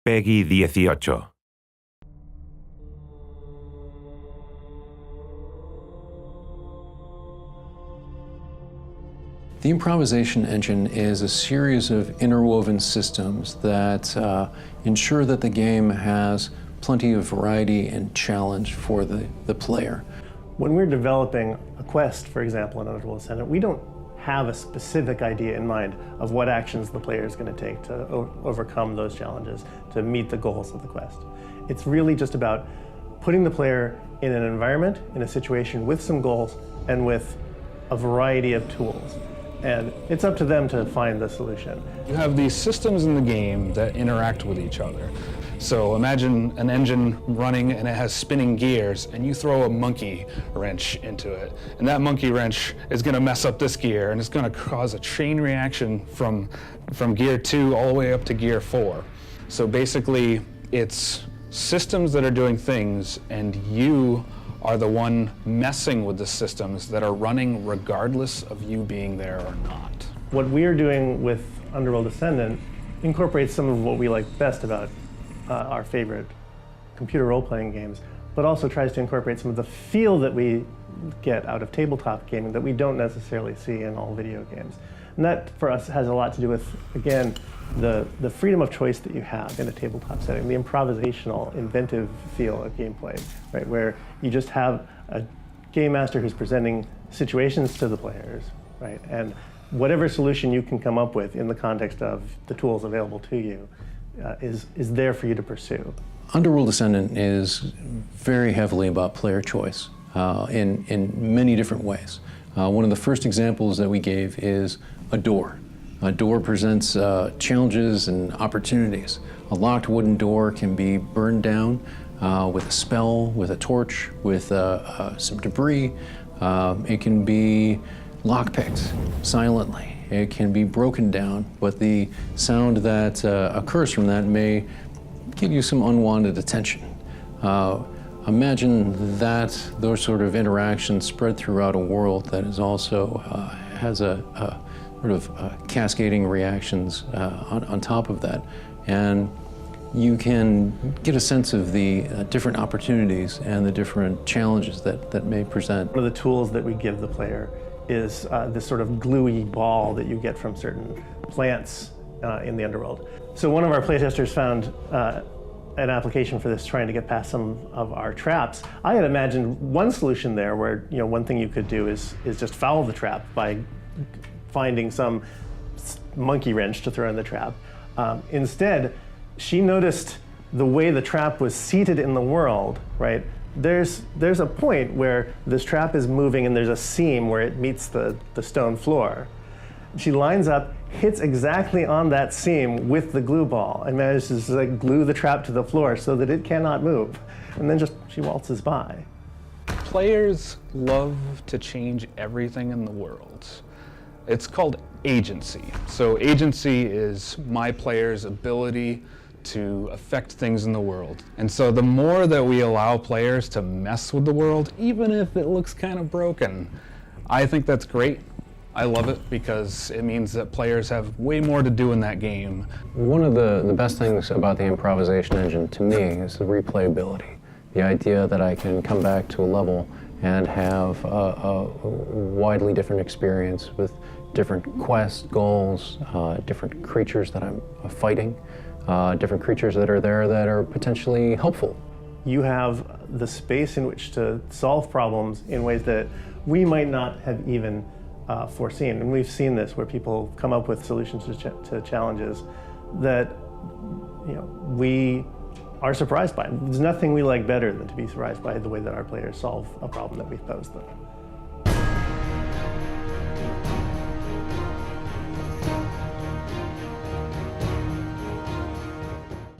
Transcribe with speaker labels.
Speaker 1: Pegi 18.
Speaker 2: The improvisation engine is a series of interwoven systems that ensure that the game has plenty of variety and challenge for the player.
Speaker 3: When we're developing a quest, for example, in Underworld Ascendant, we don't have a specific idea in mind of what actions the player is going to take to overcome those challenges, to meet the goals of the quest. It's really just about putting the player in an environment, in a situation with some goals, and with a variety of tools. And it's up to them to find the solution.
Speaker 4: You have these systems in the game that interact with each other. So imagine an engine running and it has spinning gears, and you throw a monkey wrench into it. And that monkey wrench is going to mess up this gear, and it's going to cause a chain reaction from gear 2 all the way up to gear 4. So basically, it's systems that are doing things, and you are the one messing with the systems that are running regardless of you being there or not.
Speaker 3: What we're doing with Underworld Ascendant incorporates some of what we like best about our favorite computer role-playing games, but also tries to incorporate some of the feel that we get out of tabletop gaming that we don't necessarily see in all video games. And that, for us, has a lot to do with, again, the freedom of choice that you have in a tabletop setting, the improvisational, inventive feel of gameplay, right, where you just have a game master who's presenting situations to the players, right, and whatever solution you can come up with in the context of the tools available to you is there for you to pursue.
Speaker 2: Underworld Ascendant is very heavily about player choice in many different ways. One of the first examples that we gave is a door. A door presents challenges and opportunities. A locked wooden door can be burned down with a spell, with a torch, with some debris. It can be lockpicked silently. It can be broken down, but the sound that occurs from that may give you some unwanted attention. Imagine those sort of interactions spread throughout a world that is also has a sort of cascading reactions on top of that. And you can get a sense of the different opportunities and the different challenges that may present.
Speaker 3: One of the tools that we give the player is this sort of gluey ball that you get from certain plants in the underworld. So one of our playtesters found an application for this, trying to get past some of our traps. I had imagined one solution there where, one thing you could do is just foul the trap by finding some monkey wrench to throw in the trap. Instead, she noticed the way the trap was seated in the world, right? There's a point where this trap is moving and there's a seam where it meets the stone floor. She lines up, hits exactly on that seam with the glue ball, and manages to glue the trap to the floor so that it cannot move. And then she waltzes by.
Speaker 4: Players love to change everything in the world. It's called agency. So agency is my player's ability to affect things in the world. And so the more that we allow players to mess with the world, even if it looks kind of broken, I think that's great. I love it because it means that players have way more to do in that game.
Speaker 2: One of the best things about the improvisation engine to me is the replayability. The idea that I can come back to a level and have a widely different experience with different quest goals, different creatures that I'm fighting, different creatures that are there that are potentially helpful.
Speaker 3: You have the space in which to solve problems in ways that we might not have even foreseen. And we've seen this where people come up with solutions to challenges that we are surprised by. There's nothing we like better than to be surprised by the way that our players solve a problem that we've posed them.